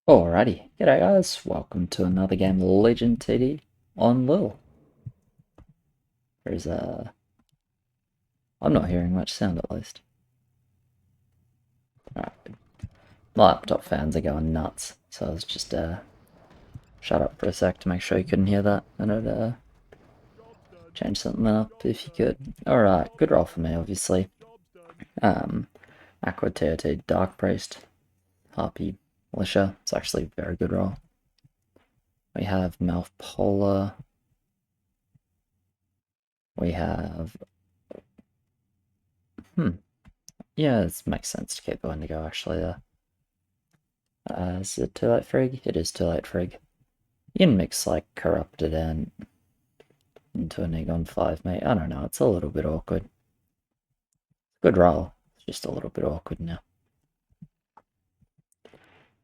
Alrighty, g'day guys, welcome to another game of Legend TD on LIHL. There's I'm not hearing much sound at least. Alright, my laptop fans are going nuts, so I was just shut up for a sec to make sure you couldn't hear that, and it change something up if you could. Alright, good roll for me obviously. Aqua TOT Dark Priest, Harpy Militia, it's actually a very good roll. We have Mouth Polar. We have yeah, it makes sense to keep the Wendigo actually there. Is it too late frig? It is too late frig. You can mix like corrupted and into an egg on 5, mate. I don't know, it's a little bit awkward. Good roll. It's just a little bit awkward now.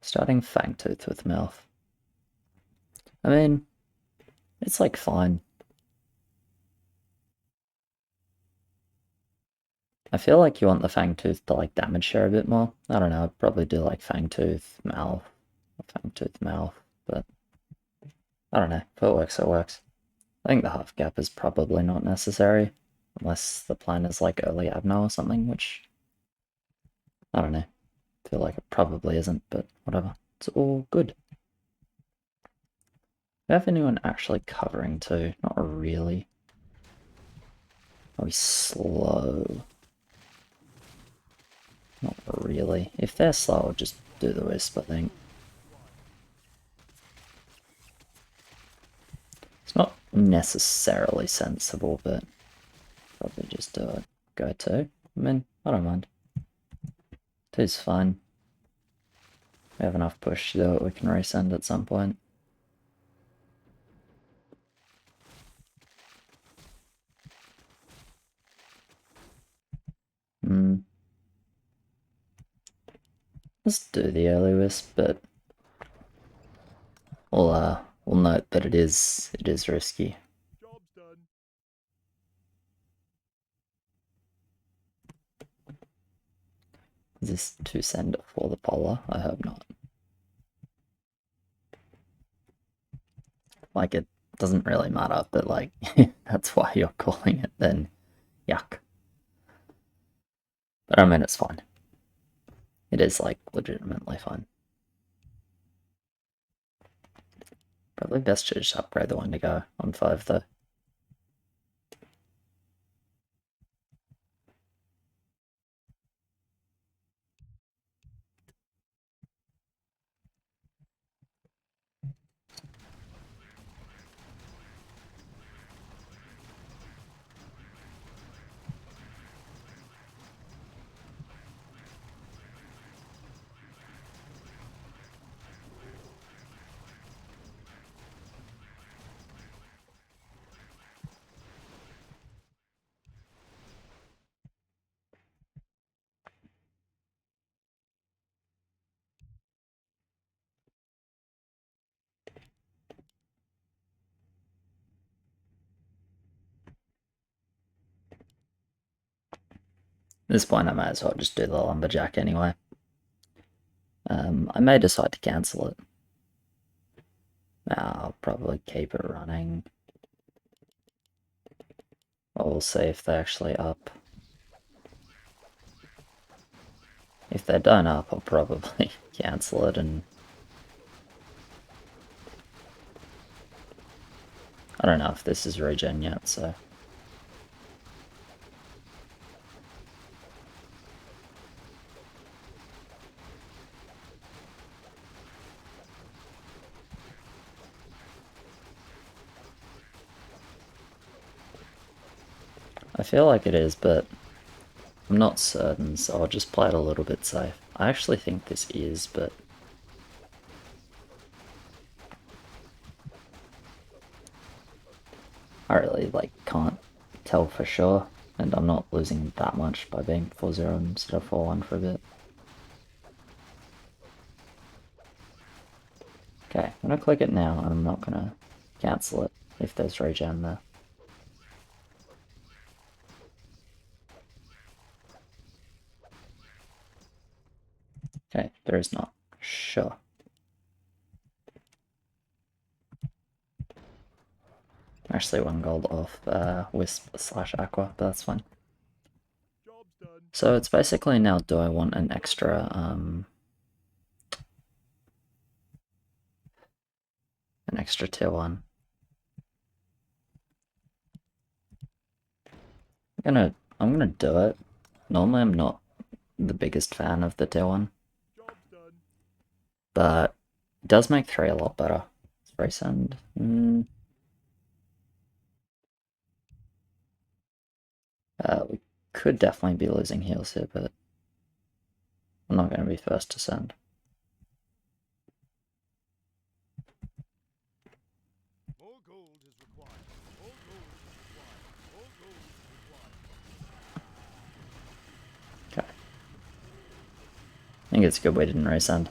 Starting Fangtooth with mouth. I mean, it's like fine. I feel like you want the Fangtooth to like damage share a bit more. I don't know, I'd probably do like Fangtooth, mouth, Fangtooth, mouth, but I don't know. If it works, it works. I think the half gap is probably not necessary, unless the plan is like early Abno or something, which I don't know. I feel like it probably isn't, but whatever. It's all good. Do we have anyone actually covering too? Not really. Are we slow? Not really. If they're slow, I'll just do the wisp, I think. It's not necessarily sensible, but probably just do it. Go 2. I mean, I don't mind. 2's fine. We have enough push to do it, we can resend at some point. Let's do the early wisp, but we'll note that it is risky. Job's done. Is this to send for the polar? I hope not. Like, it doesn't really matter, but like, that's why you're calling it then. Yuck. But I mean, it's fine. It is, like, legitimately fine. Probably best to just upgrade the Wendigo on 5, though. At this point, I might as well just do the Lumberjack anyway. I may decide to cancel it. I'll probably keep it running. Well, we'll see if they actually up. If they don't up, I'll probably cancel it and... I don't know if this is regen yet, so... I feel like it is, but I'm not certain, so I'll just play it a little bit safe. I actually think this is, but... I really, like, can't tell for sure, and I'm not losing that much by being 4-0 instead of 4-1 for a bit. Okay, I'm gonna click it now, and I'm not gonna cancel it if there's regen there. Okay, there is not. Sure. Actually 1 gold off Wisp / Aqua, but that's fine. So it's basically now, do I want an extra tier 1? I'm gonna do it. Normally I'm not the biggest fan of the tier 1, but it does make 3 a lot better. Spray sand. We could definitely be losing heals here, but I'm not going to be first to send. Okay. I think it's good we didn't resend.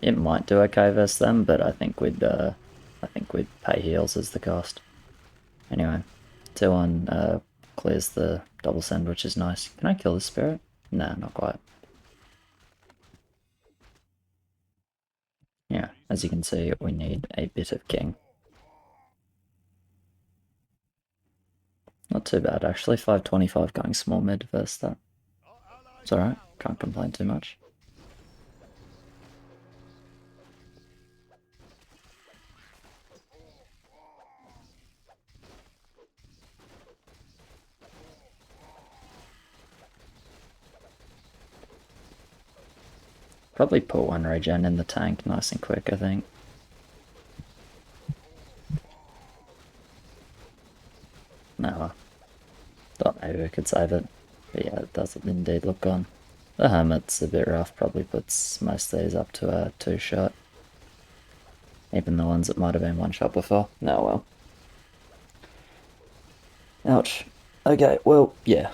It might do okay versus them, but I think we'd pay heals as the cost. Anyway, 2-1 clears the double send, which is nice. Can I kill this spirit? Nah, not quite. Yeah, as you can see, we need a bit of king. Not too bad, actually. 525 going small mid versus that. It's alright, can't complain too much. Probably put 1 regen in the tank nice and quick, I think. No, thought maybe we could save it. But yeah, it does indeed look gone. The Hermit's a bit rough, probably puts most of these up to a 2-shot. Even the ones that might have been 1-shot before. No, well. Ouch. Okay, well, yeah.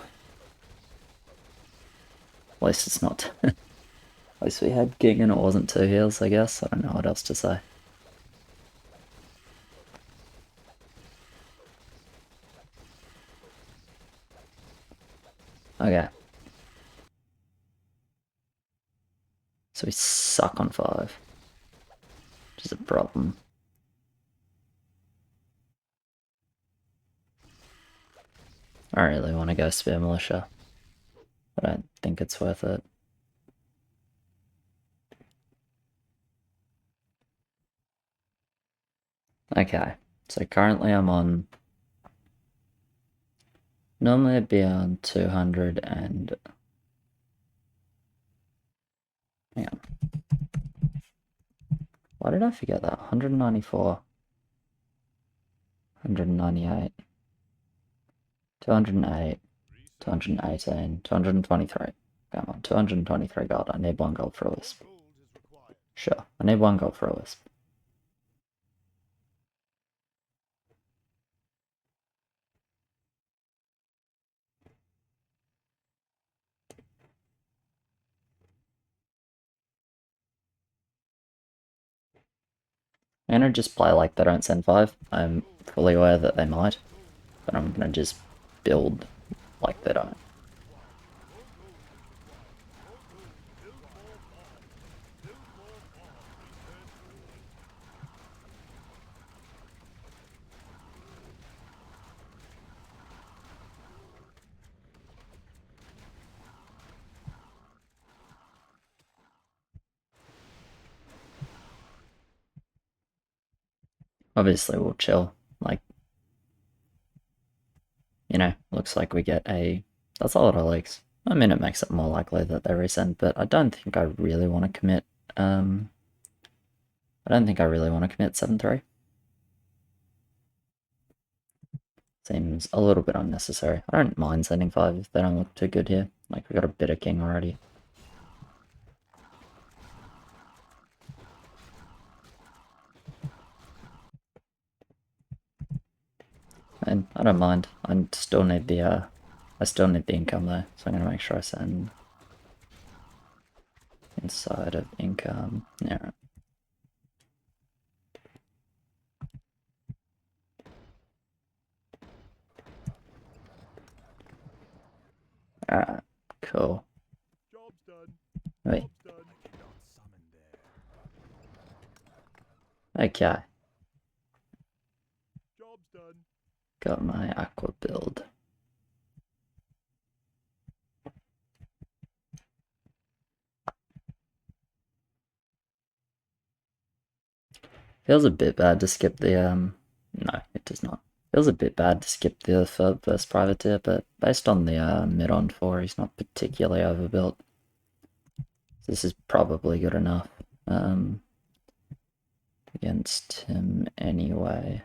At least it's not... At least we had king and it wasn't 2 heals, I guess. I don't know what else to say. Okay. So we suck on 5. Which is a problem. I don't really want to go Spear Militia. I don't think it's worth it. Okay, so currently I'm on... Normally I'd be on 200 and... Hang on. Why did I forget that? 194. 198. 208. 218. 223. Come on, 223 gold. I need 1 gold for a wisp. Sure, I need 1 gold for a wisp. I'm gonna just play like they don't send 5. I'm fully aware that they might, but I'm gonna just build like they don't. Obviously we'll chill, like, you know, looks like we get a... That's a lot of leaks. I mean, it makes it more likely that they resend, but I don't think I really want to commit, I don't think I really want to commit 7-3. Seems a little bit unnecessary. I don't mind sending 5 if they don't look too good here. Like, we got a bit of king already. And I don't mind. I still need the income though, so I'm gonna make sure I send inside of income. Yeah. Alright, cool. Wait. Okay. got my aqua build. Feels a bit bad to skip the, no, it does not. Feels a bit bad to skip the Ferb versus Privateer, but based on the mid on 4, he's not particularly overbuilt. This is probably good enough against him anyway.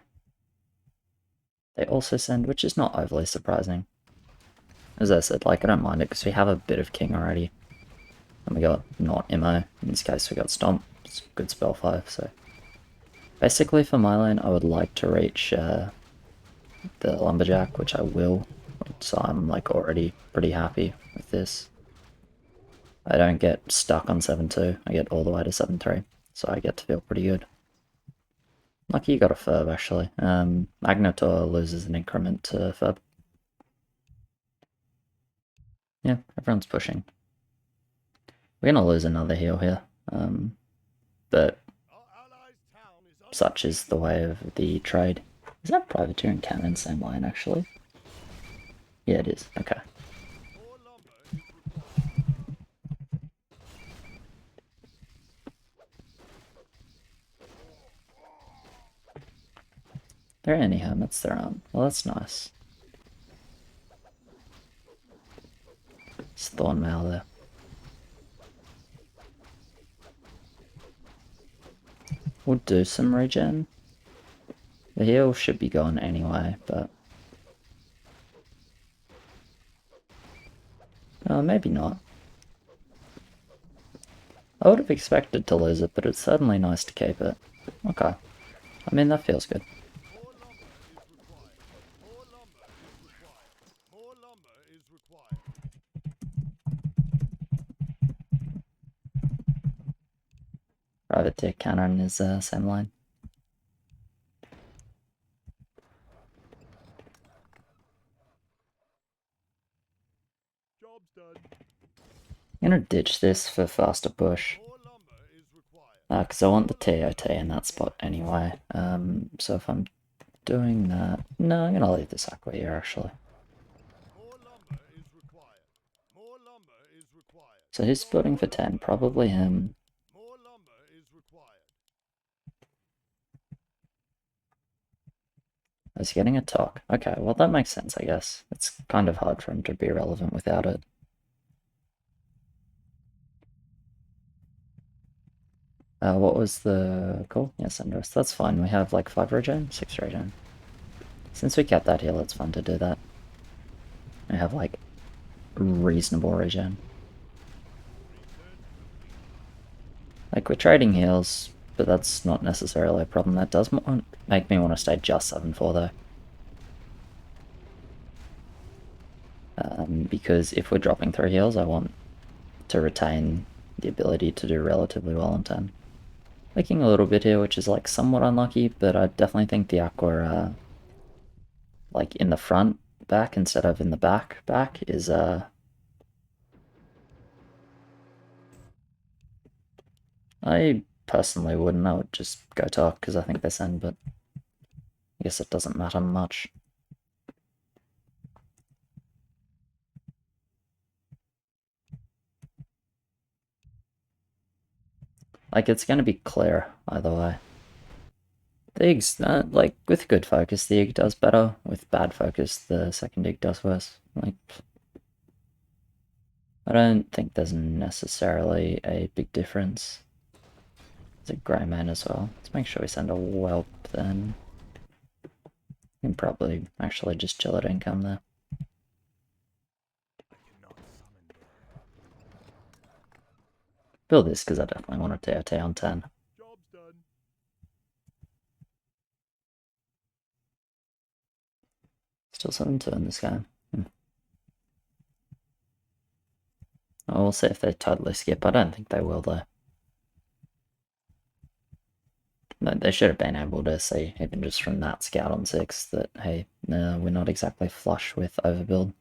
They also send, which is not overly surprising. As I said, like, I don't mind it because we have a bit of king already. And we got not MO. In this case, we got Stomp. It's a good spell 5, so. Basically, for my lane, I would like to reach the Lumberjack, which I will. So I'm, like, already pretty happy with this. I don't get stuck on 7-2. I get all the way to 7-3. So I get to feel pretty good. Lucky you got a Ferb, actually. Magnetor loses an increment to Ferb. Yeah, everyone's pushing. We're gonna lose another heal here. But such is the way of the trade. Is that Privateer and Cannon same line, actually? Yeah, it is. Okay. There are any hermits there aren't. Well, that's nice. It's Thornmail there. We'll do some regen. The heal should be gone anyway, but... maybe not. I would have expected to lose it, but it's certainly nice to keep it. Okay. I mean, that feels good. Privateer Cannon is same line. I'm gonna ditch this for faster push. Because I want the TOT in that spot anyway. So if I'm doing that... No, I'm gonna leave this aqua here, actually. So who's splitting for 10? Probably him. Is he getting a talk? Okay, well that makes sense, I guess. It's kind of hard for him to be relevant without it. What was the goal? Yes, Endress. That's fine. We have like 5 regen? 6 regen. Since we kept that heal, it's fun to do that. I have like reasonable regen. Like, we're trading heals, but that's not necessarily a problem. That does make me want to stay just 7-4 though. Because if we're dropping 3 heals, I want to retain the ability to do relatively well on 10. Leaking a little bit here, which is like somewhat unlucky, but I definitely think the aqua, like in the front back instead of in the back is I personally wouldn't. I would just go talk because I think they send, but I guess it doesn't matter much. Like, it's going to be clear either way. The Ig's, like, with good focus, the Ig does better. With bad focus, the second Ig does worse. Like, I don't think there's necessarily a big difference. It's a grey man as well. Let's make sure we send a whelp then. You can probably actually just chill at income there. Build this because I definitely want a TOT on 10. Still 7-2 in this game. Oh, we'll see if they totally skip. I don't think they will though. No, they should have been able to see, even just from that scout on 6, that, hey, no, we're not exactly flush with overbuild.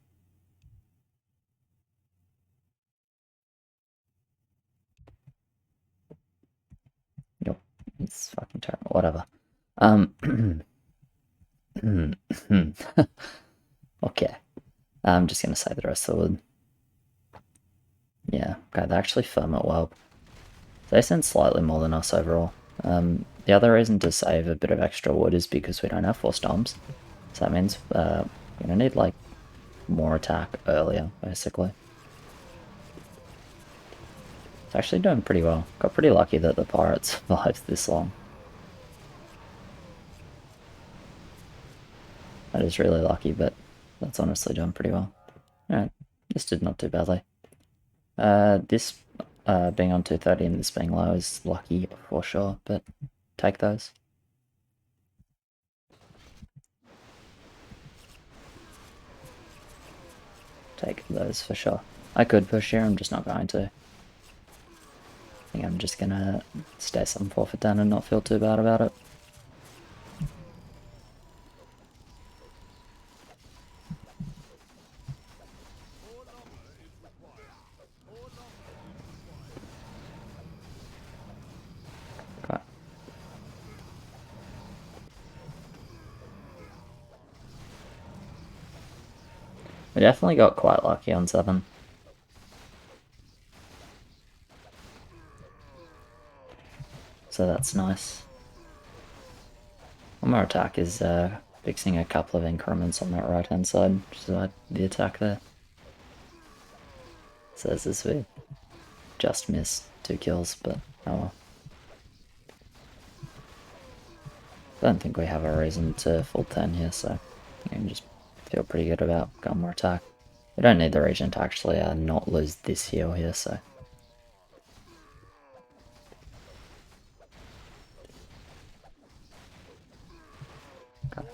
Yep, it's fucking terrible. Whatever. Okay. I'm just gonna say the rest of the wood. Yeah, okay, they actually firm it well. They send slightly more than us overall. The other reason to save a bit of extra wood is because we don't have 4 storms. So that means we're gonna need like more attack earlier, basically. It's actually doing pretty well. Got pretty lucky that the pirate survived this long. That is really lucky, but that's honestly doing pretty well. Alright, this did not too badly. This being on 230 and this being low is lucky for sure, but take those. Take those for sure. I could push here, I'm just not going to. I think I'm just gonna stay 7-4 for 10 and not feel too bad about it. Okay. We definitely got quite lucky on 7. So that's nice. One more attack is fixing a couple of increments on that right hand side, which is the attack there. Says this we just missed 2 kills, but oh well. I don't think we have a reason to full 10 here, so I can just feel pretty good about going more attack. We don't need the region to actually not lose this heal here, so. Okay.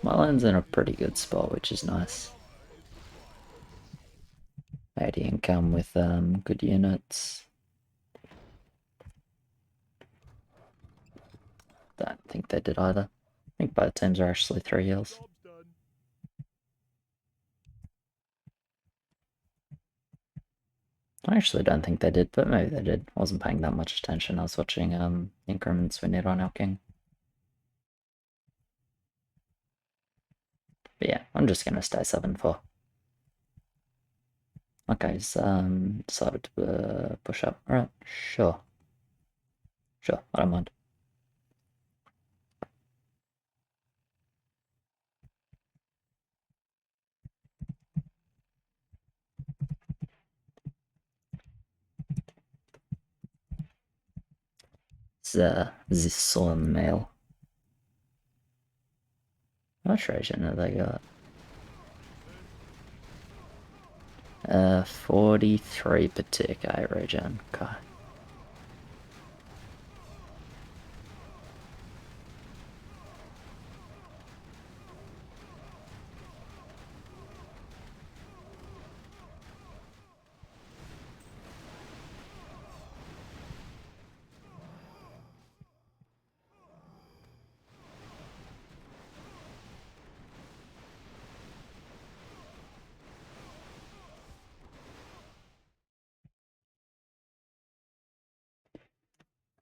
My lane's in a pretty good spot, which is nice. 80 income with good units. Don't think they did either. I think both teams are actually 3 heals. I actually don't think they did, but maybe they did. I wasn't paying that much attention. I was watching increments we need on our king. But yeah, I'm just gonna stay 7-4. Okay, he's decided to push up. Alright, sure. Sure, I don't mind. The Sullen Mail. How much region have they got? 43 per tick, region. Okay.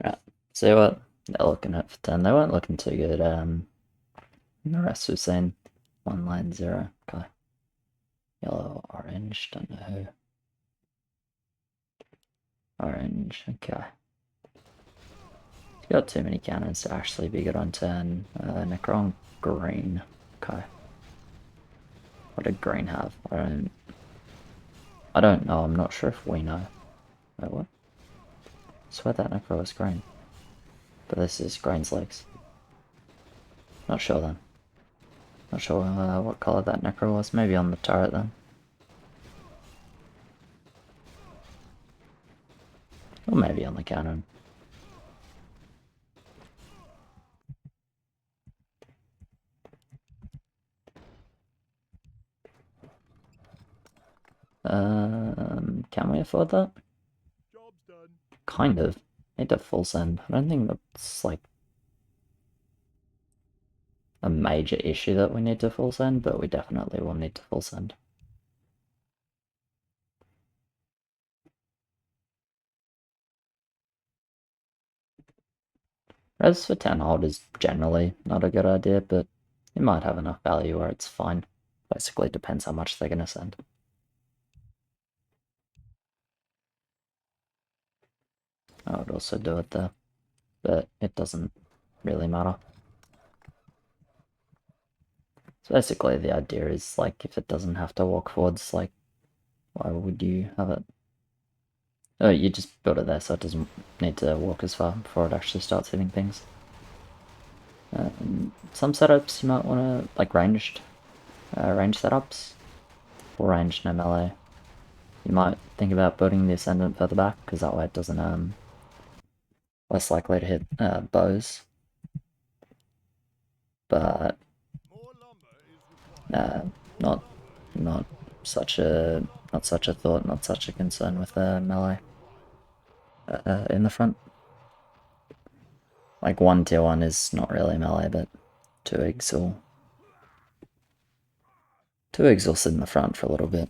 Right, see what they're looking at for 10. They weren't looking too good. The rest we've seen 1 lane 0. Okay. Yellow, orange, don't know who. Orange, okay. He's got too many cannons to actually be good on 10. Necron green, okay. What did green have? I don't know, I'm not sure if we know. Wait, what? I swear that Necro was green. But this is green's legs. Not sure then. Not sure what colour that Necro was. Maybe on the turret then. Or maybe on the cannon. Can we afford that? Kind of. Need to full send. I don't think that's like a major issue that we need to full send, but we definitely will need to full send. Res for 10 hold is generally not a good idea, but it might have enough value where it's fine. Basically depends how much they're gonna send. I would also do it there, but it doesn't really matter. So basically the idea is, like, if it doesn't have to walk forwards, like, why would you have it? Oh, you just build it there so it doesn't need to walk as far before it actually starts hitting things. Some setups you might want to, like, range setups, or range no melee. You might think about building the Ascendant further back, because that way it doesn't, less likely to hit bows. But not such a thought, not such a concern with melee in the front. Like 1 tier 1 is not really melee, but 2 eggs will sit in the front for a little bit.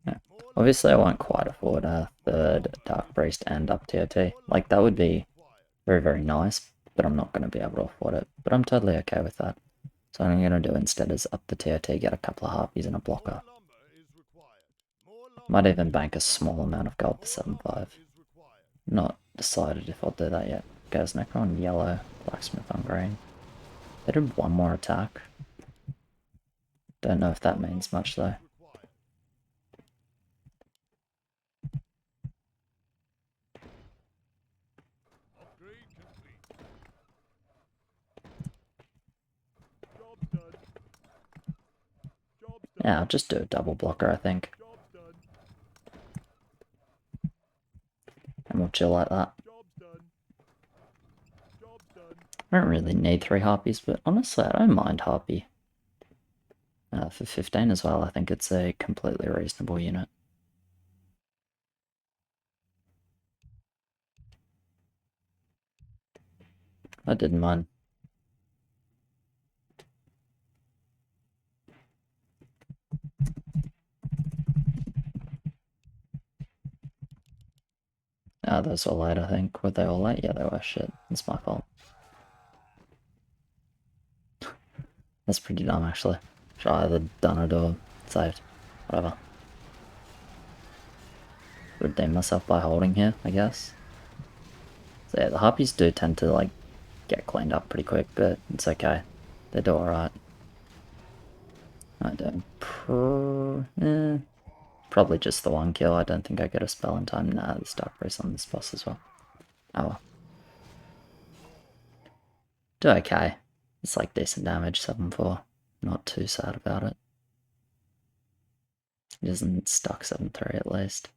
Yeah. Obviously I won't quite afford a 3rd Dark Priest and up tier T. Like, that would be very, very nice, but I'm not going to be able to afford it. But I'm totally okay with that. So what I'm going to do instead is up the TOT, get a couple of harpies and a blocker. Might even bank a small amount of gold for 7-5. Not decided if I'll do that yet. Goes Necro on yellow, Blacksmith on green. They did 1 more attack. Don't know if that means much though. Yeah, I'll just do a double blocker, I think. And we'll chill like that. I don't really need 3 harpies, but honestly I don't mind harpy. For 15 as well, I think it's a completely reasonable unit. I didn't mind. Those were late, I think. Were they all late? Yeah, they were. Shit. It's my fault. That's pretty dumb, actually. Should I either done it or saved? Whatever. Redeem myself by holding here, I guess. So yeah, the harpies do tend to, like, get cleaned up pretty quick, but it's okay. They do alright. I don't... probably just the 1 kill. I don't think I get a spell in time. Nah, there's Dark Priest on this boss as well. Oh well. Do okay. It's like decent damage, 7-4. Not too sad about it. It isn't stuck 7-3 at least.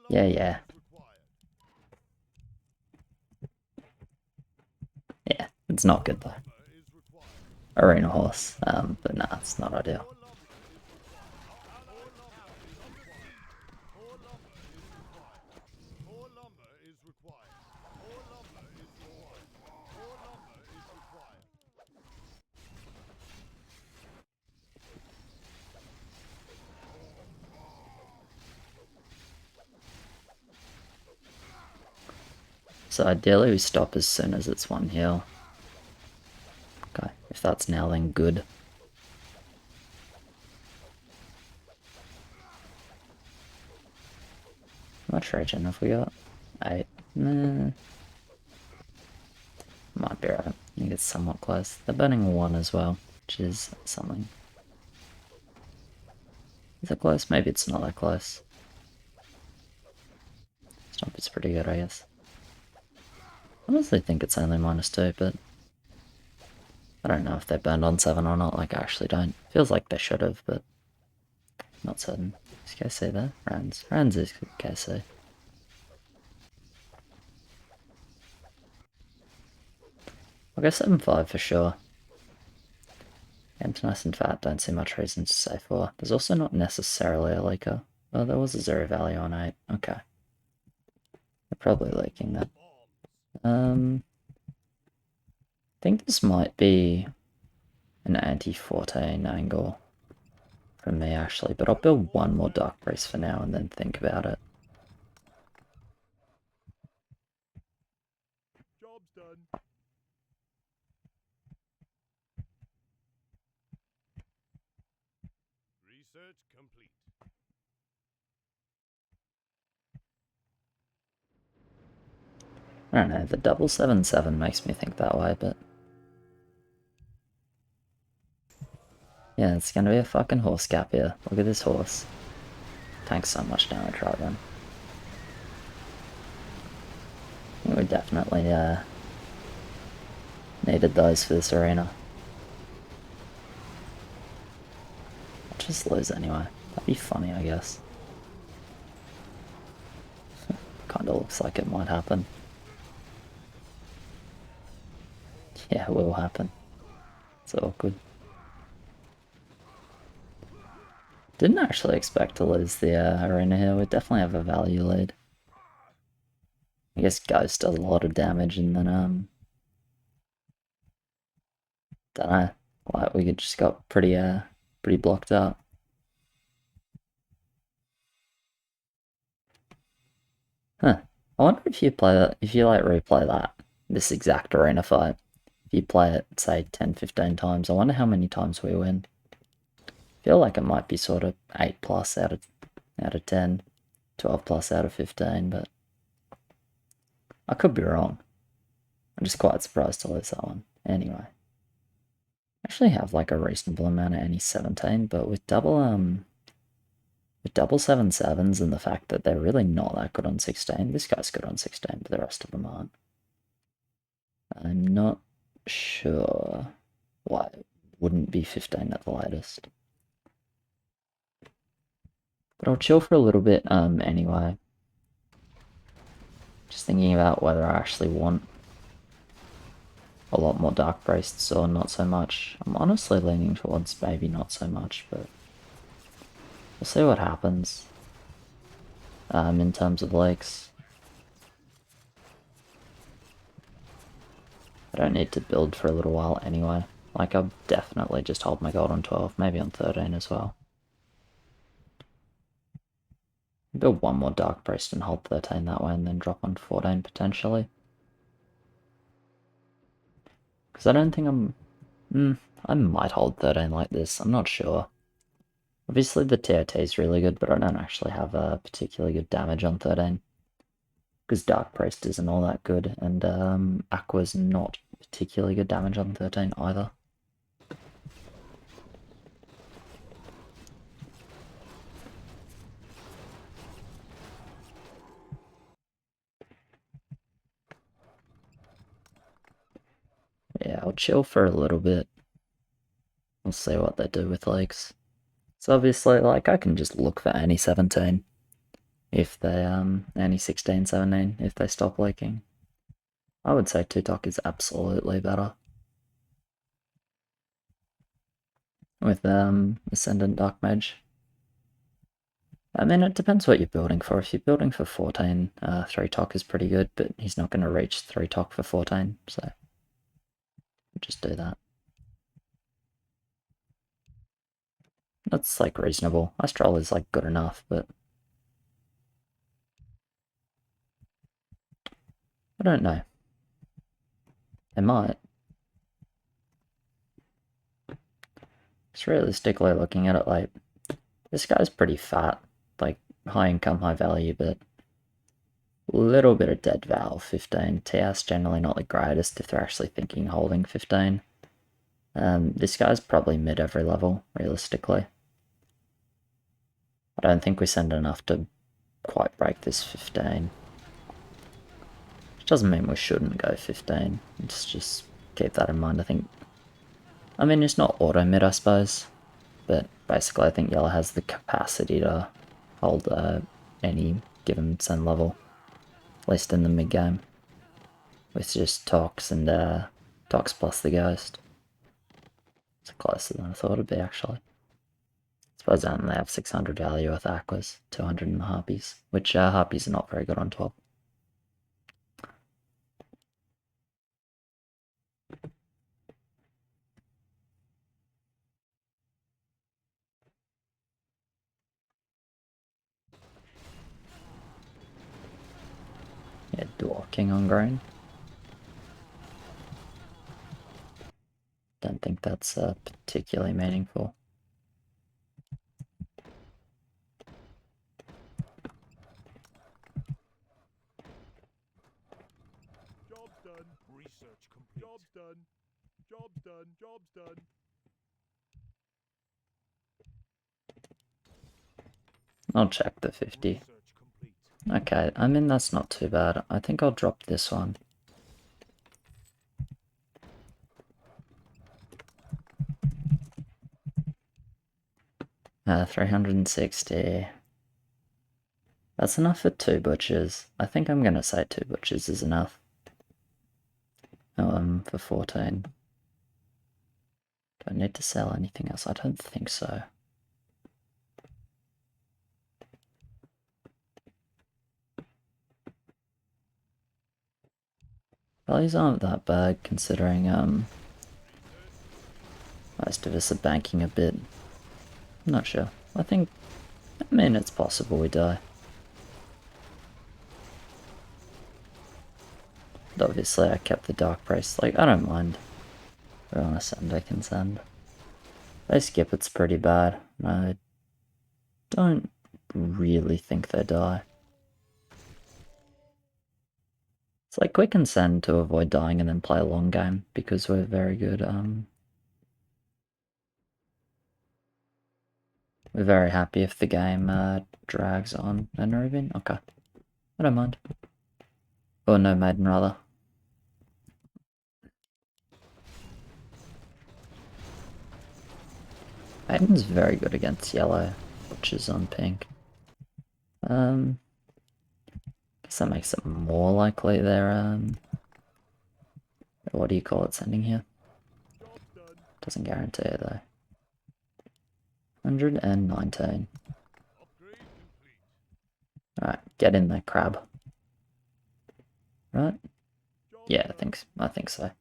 Yeah. Yeah, it's not good though. Arena horse, but nah, it's not ideal. So ideally we stop as soon as it's 1 heal. Okay, if that's now, then good. How much regen have we got? 8. Nah. Might be right. I think it's somewhat close. They're burning 1 as well, which is something. Is it close? Maybe it's not that close. Stomp is pretty good, I guess. I honestly think it's only -2, but I don't know if they burned on 7 or not. Like, I actually don't. Feels like they should have, but not certain. Is KC there? Rans is KC. I'll go 7-5 for sure. And nice and fat, don't see much reason to say 4. There's also not necessarily a leaker. Oh, there was a 0 value on 8. Okay. They're probably leaking that. I think this might be an anti-14 angle from me actually, but I'll build one more Dark Priest for now and then think about it. Job's done. Research complete. I don't know, the 777 makes me think that way, but... yeah, it's gonna be a fucking horse gap here. Look at this horse. Tanks so much damage right then. I think we definitely needed those for this arena. I'll just lose anyway. That'd be funny, I guess. Kinda looks like it might happen. Yeah, it will happen. It's awkward. Didn't actually expect to lose the arena here. We definitely have a value lead. I guess Ghost does a lot of damage, and then don't know. Like we just got pretty blocked up. Huh. I wonder if you play that, if you like replay this exact arena fight. If you play it, say 10-15 times, I wonder how many times we win. I feel like it might be sort of 8 plus out of 10, 12 plus out of 15, but I could be wrong. I'm just quite surprised to lose that one. Anyway. I actually have like a reasonable amount of any 17, but with double 7-7s and the fact that they're really not that good on 16, this guy's good on 16, but the rest of them aren't. I'm not sure why it wouldn't be 15 at the latest. But I'll chill for a little bit anyway. Just thinking about whether I actually want a lot more Dark Priests or not so much. I'm honestly leaning towards maybe not so much, but we'll see what happens in terms of lakes. I don't need to build for a little while anyway. Like, I'll definitely just hold my gold on 12, maybe on 13 as well. Build one more Dark Priest and hold 13 that way, and then drop on 14 potentially. Because I don't think I might hold 13 like this, I'm not sure. Obviously the TOT is really good, but I don't actually have a particularly good damage on 13. Because Dark Priest isn't all that good, and Aqua's not particularly good damage on 13 either. Yeah, I'll chill for a little bit. We'll see what they do with leaks. So obviously, like, I can just look for any 17 if they, any 16, 17 if they stop leaking. I would say Tutok is absolutely better. With, Ascendant Dark Mage. I mean, it depends what you're building for. If you're building for 14, 3-Tok is pretty good, but he's not going to reach 3-Tok for 14, so just do that. That's, like, reasonable. Astral is, like, good enough, but I don't know. They might. Just realistically looking at it, like, this guy's pretty fat, like, high income, high value, but a little bit of dead val, 15. TS generally not the greatest if they're actually thinking holding 15. This guy's probably mid every level, realistically. I don't think we send enough to quite break this 15. Which doesn't mean we shouldn't go 15. Just keep that in mind, I think. I mean, it's not auto mid, I suppose. But basically, I think Yellow has the capacity to hold any given send level. At least in the mid game. With just Tox and Tox plus the Ghost. It's closer than I thought it'd be, actually. I suppose I only have 600 value with Aquas, 200 in the Harpies, which Harpies are not very good on 12. king on green. Don't think that's particularly meaningful. Job's done. Research complete. Job's done. Job's done. Job's done. I'll check the 50. Okay, I mean, that's not too bad. I think I'll drop this one. Uh, 360. That's enough for 2 butchers. I think I'm gonna say 2 butchers is enough. For 14. Do I need to sell anything else? I don't think so. Values aren't that bad considering most of us are banking a bit. I'm not sure. I mean it's possible we die. But obviously I kept the dark price. Like, I don't mind. If I want to send, I can send. If they skip, it's pretty bad. I don't really think they die. It's like we can send to avoid dying and then play a long game because we're very good. We're very happy if the game drags on. No Nerubian? Okay. I don't mind. Or no Maiden, rather. Maiden's very good against yellow, which is on pink. Guess that makes it more likely they're, what do you call it, sending here? Doesn't guarantee it, though. 119. Alright, get in there, crab. Right? Yeah, I think so.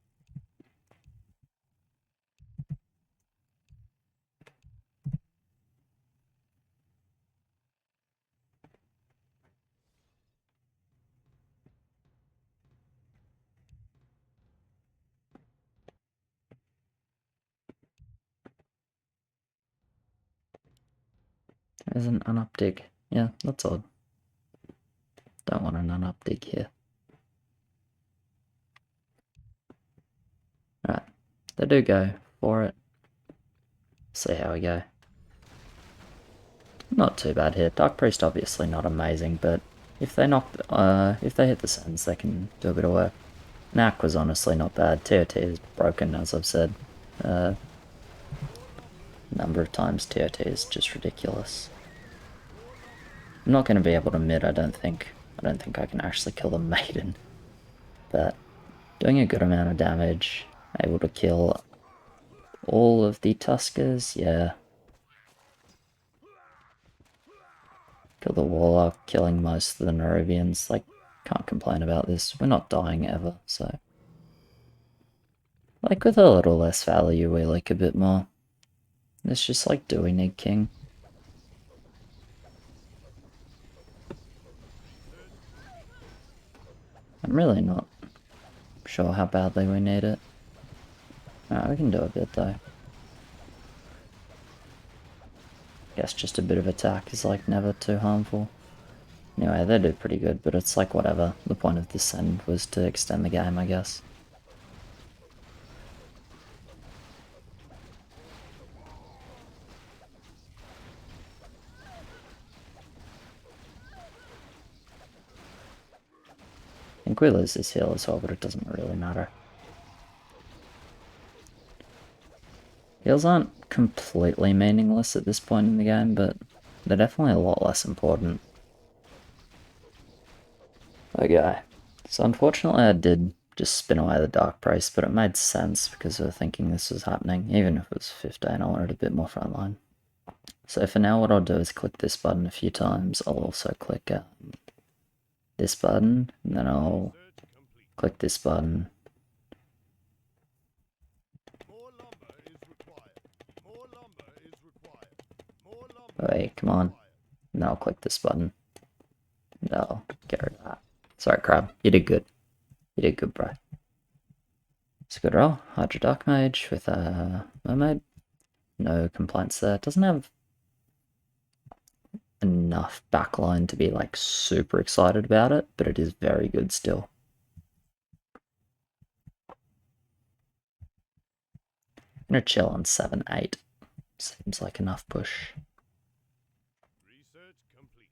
There's an unupdig. Yeah, that's odd. Don't want an unupdig here. Right, they do go for it. See how we go. Not too bad here. Dark Priest obviously not amazing, but if they if they hit the sends, they can do a bit of work. Knack was honestly not bad. TOT is broken, as I've said. Number of times TOT is just ridiculous. I'm not going to be able to mid, I don't think. I don't think I can actually kill the Maiden. But doing a good amount of damage, able to kill all of the Tuskers, yeah. Kill the Warlock, killing most of the Nerubians, like, can't complain about this. We're not dying ever, so... Like, with a little less value, we like a bit more. It's just like, do we need King? I'm really not sure how badly we need it. Alright, we can do a bit though. Guess just a bit of attack is like never too harmful. Anyway, they do pretty good, but it's like whatever. The point of this send was to extend the game, I guess. I think we lose this heal as well, but it doesn't really matter. Heals aren't completely meaningless at this point in the game, but they're definitely a lot less important. Okay, so unfortunately I did just spin away the Dark Priest, but it made sense because we were thinking this was happening. Even if it was 15, I wanted a bit more frontline. So for now what I'll do is click this button a few times. I'll also click this button, and then I'll click this button. Wait, come on. And then I'll click this button. And I'll get rid of that. Sorry, crab. You did good. You did good, bro. It's a good roll. Hydra Dark Mage with a Mermaid. No complaints there. Doesn't have enough backline to be like super excited about it, but it is very good still. I'm gonna chill on 7-8. Seems like enough push. Research complete.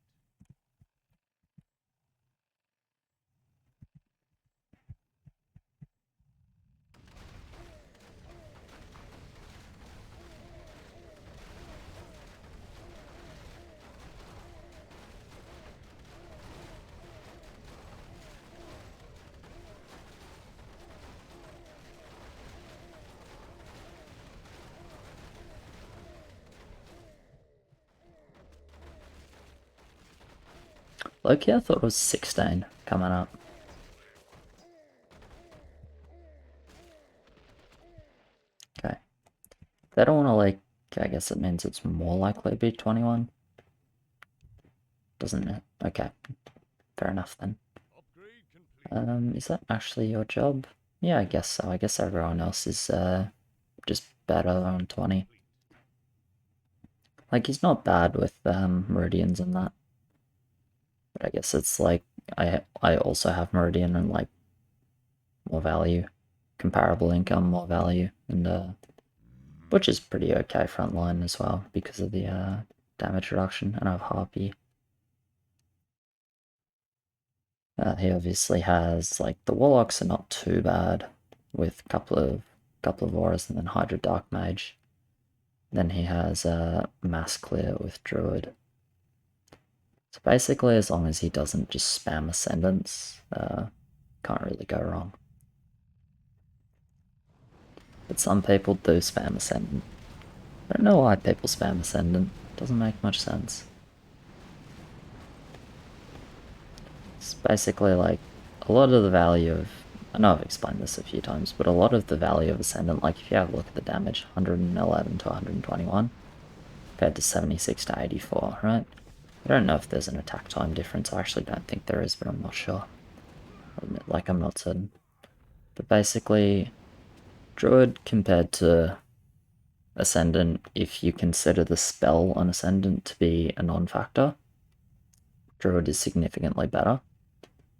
Loki, I thought it was 16 coming up. Okay. They don't want to like, I guess it means it's more likely to be 21. Doesn't it? Okay. Fair enough then. Upgrade complete. Is that actually your job? Yeah, I guess so. I guess everyone else is just better on 20. Like, he's not bad with meridians and that. But I guess it's like, I also have meridian and like more value. Comparable income, more value. And which is pretty okay frontline as well because of the damage reduction. And I have Harpy. He obviously has like the Warlocks are not too bad with a couple of auras and then Hydra Dark Mage. Then he has Mass Clear with Druid. So basically, as long as he doesn't just spam Ascendants, can't really go wrong. But some people do spam Ascendant. I don't know why people spam Ascendant. Doesn't make much sense. It's basically like a lot of the value of, I know I've explained this a few times, but a lot of the value of Ascendant, like if you have a look at the damage, 111 to 121, compared to 76 to 84, right? I don't know if there's an attack time difference. I actually don't think there is, but I'm not sure. I'll admit, like, I'm not certain. But basically, Druid compared to Ascendant, if you consider the spell on Ascendant to be a non-factor, Druid is significantly better.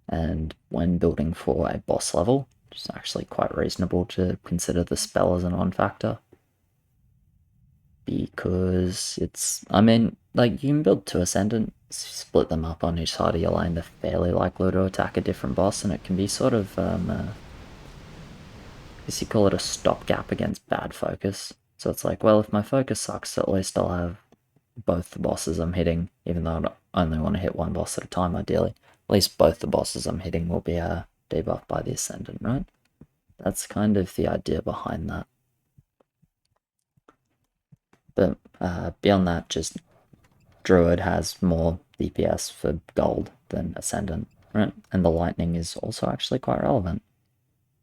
And when building for a boss level, it's actually quite reasonable to consider the spell as a non-factor. Because it's, I mean, like, you can build two Ascendant, split them up on each side of your lane, they're fairly likely to attack a different boss, and it can be sort of, I guess you call it a stopgap against bad focus. So it's like, well, if my focus sucks, at least I'll have both the bosses I'm hitting, even though I only want to hit one boss at a time, ideally. At least both the bosses I'm hitting will be debuffed by the Ascendant, right? That's kind of the idea behind that. But beyond that, just Druid has more DPS for gold than Ascendant, right? And the lightning is also actually quite relevant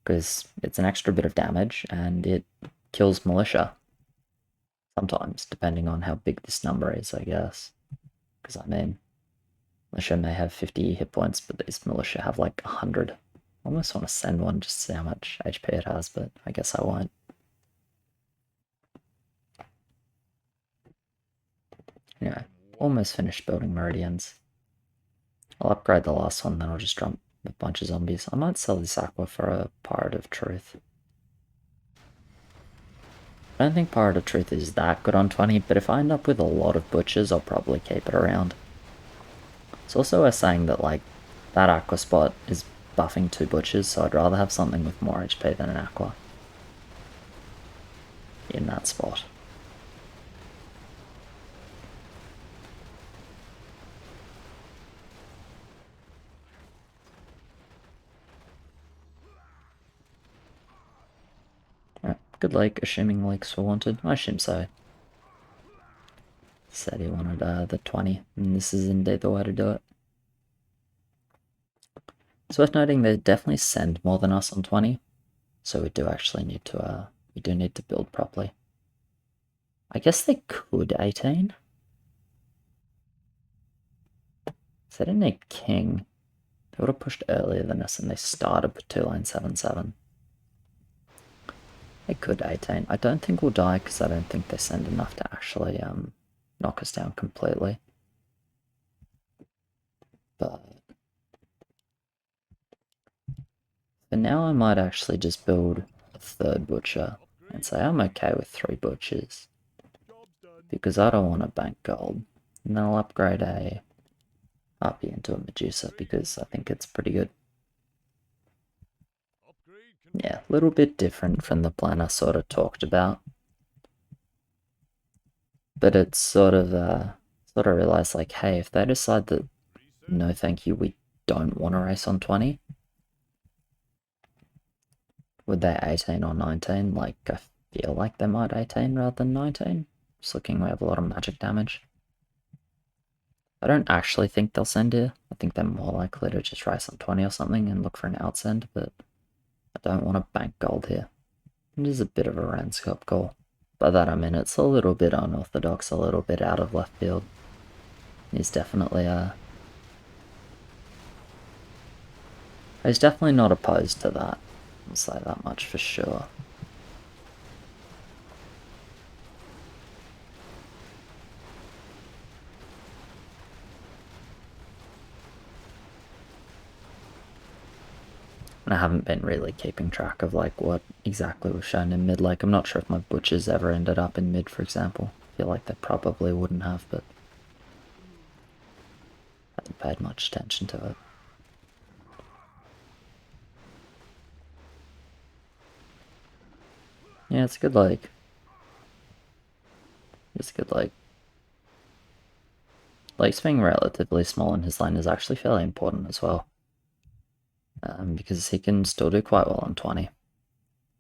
because it's an extra bit of damage and it kills militia. Sometimes, depending on how big this number is, I guess. Because I mean, militia may have 50 hit points, but these militia have like 100. I almost want to send one just to see how much HP it has, but I guess I won't. Anyway, almost finished building meridians. I'll upgrade the last one, then I'll just drop a bunch of zombies. I might sell this aqua for a Pirate of Truth. I don't think Pirate of Truth is that good on 20, but if I end up with a lot of butchers, I'll probably keep it around. It's also worth saying that, like, that aqua spot is buffing 2 butchers, so I'd rather have something with more HP than an aqua in that spot. Alright, good lake, assuming lakes were wanted. I assume so. Said he wanted the 20, and this is indeed the way to do it. It's worth noting they definitely send more than us on 20, so we do actually need to, we do need to build properly. I guess they could 18. So they didn't need king. would have pushed earlier than us and they started with 2-lane 7-7. They could 18. I don't think we'll die because I don't think they send enough to actually knock us down completely. But for now I might actually just build a third butcher and say I'm okay with 3 butchers. Because I don't want to bank gold. And then I'll upgrade a Harpy into a Medusa because I think it's pretty good. Yeah, a little bit different from the plan I sort of talked about. But it's sort of realized like, hey, if they decide that no thank you, we don't want to race on 20, would they 18 or 19? Like, I feel like they might 18 rather than 19. Just looking, we have a lot of magic damage. I don't actually think they'll send here. I think they're more likely to just race on 20 or something and look for an outsend, but I don't want to bank gold here. It is a bit of a Ranscop call. By that I mean it's a little bit unorthodox, a little bit out of left field. He's definitely he's definitely not opposed to that. I'll say that much for sure. And I haven't been really keeping track of like what exactly was shown in mid. Like I'm not sure if my butchers ever ended up in mid, for example. I feel like they probably wouldn't have, but I haven't paid much attention to it. Yeah, it's a good like. It's a good like. Lake's being relatively small in his lane is actually fairly important as well. Because he can still do quite well on 20.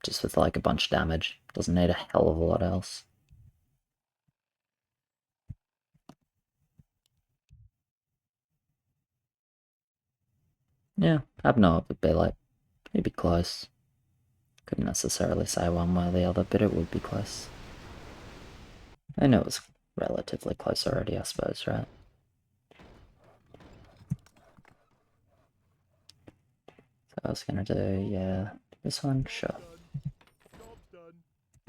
Just with like a bunch of damage. Doesn't need a hell of a lot else. Yeah, I'd know it would be like, it'd be close. Couldn't necessarily say one way or the other, but it would be close. I know it was relatively close already, I suppose, right? So I was gonna do, yeah, this one, sure.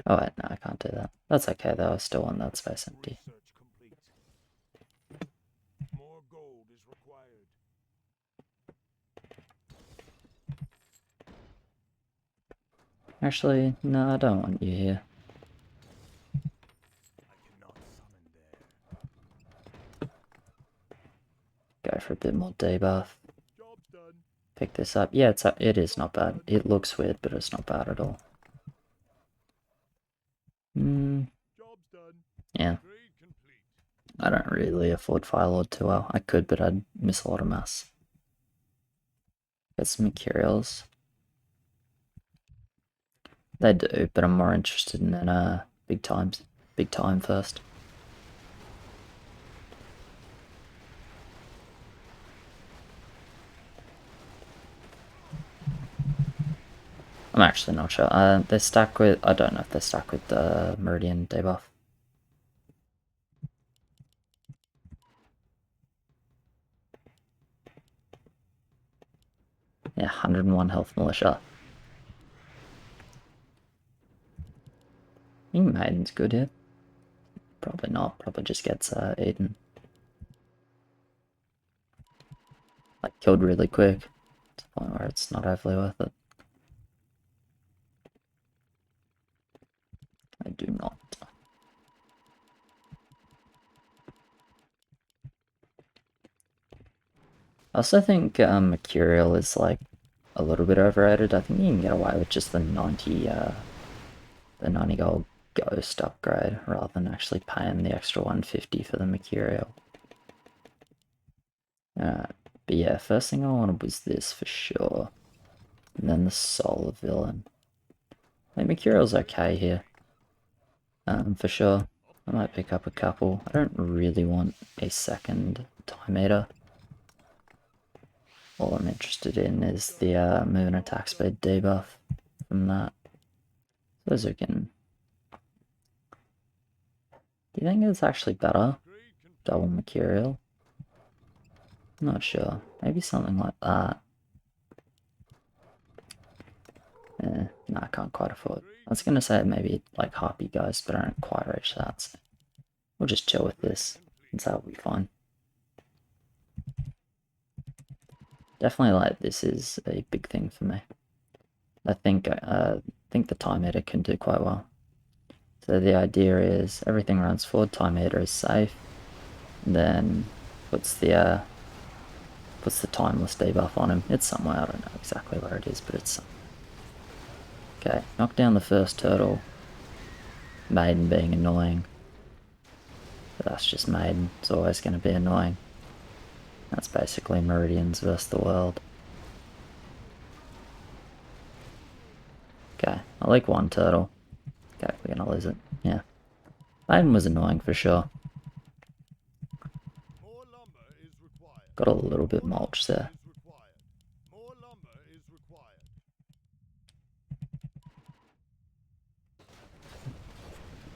Oh wait, no, I can't do that. That's okay though, I still want that space empty. More gold is required. Actually, no, I don't want you here. I cannot summon there. Go for a bit more debuff. Job done. Pick this up. Yeah, it is not bad. It looks weird, but it's not bad at all. Job's done. Yeah. Trade complete. I don't really afford Firelord too well. I could, but I'd miss a lot of mass. Get some Mercurials. They do, but I'm more interested in big time first. I'm actually not sure. They're stuck with. I don't know if they're stuck with the Meridian debuff. Yeah, 101 health militia. I think Maiden's good here. Probably not. Probably just gets eaten. Like killed really quick. To the point where it's not overly worth it. I do not. I also think Mercurial is like a little bit overrated. I think you can get away with just the 90 gold ghost upgrade rather than actually paying the extra 150 for the Mercurial. But yeah, first thing I wanted was this for sure. And then the Solar Villain. Like Mercurial's okay here. For sure. I might pick up a couple. I don't really want a second Time Eater. All I'm interested in is the move and attack speed debuff from that. Those are getting... Do you think it's actually better? Double Mercurial? Not sure. Maybe something like that. No, I can't quite afford. I was gonna say maybe like Harpy Ghost, but I don't quite reach that. So we'll just chill with this, and that'll be fine. Definitely, like this is a big thing for me. I think the time meter can do quite well. So the idea is everything runs forward, time meter is safe, and then puts the timeless debuff on him. It's somewhere, I don't know exactly where it is, but it's okay. Knock down the first turtle. Maiden being annoying. But that's just Maiden. It's always going to be annoying. That's basically Meridians versus the world. Okay, I like one turtle. Okay, we're gonna lose it. Yeah. Maiden was annoying for sure. Got a little bit mulch there.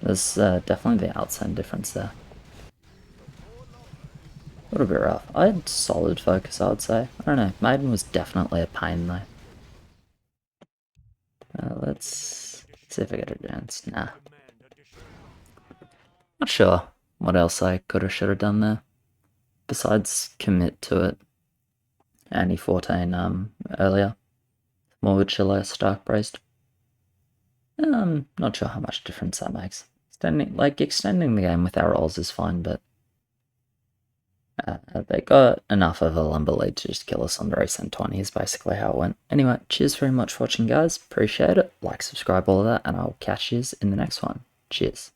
There's definitely the outside difference there. A little bit rough. I had solid focus, I would say. I don't know. Maiden was definitely a pain though. Let's see if I get a dance. Nah. Not sure what else I could or should have done there. Besides commit to it. And E14 earlier. More with Chiller Stark Braced. Not sure how much difference that makes. Extending the game with our rolls is fine, but they got enough of a lumber lead to just kill us on the race and 20 is basically how it went. Anyway, cheers very much for watching, guys. Appreciate it. Like, subscribe, all of that, and I'll catch you in the next one. Cheers.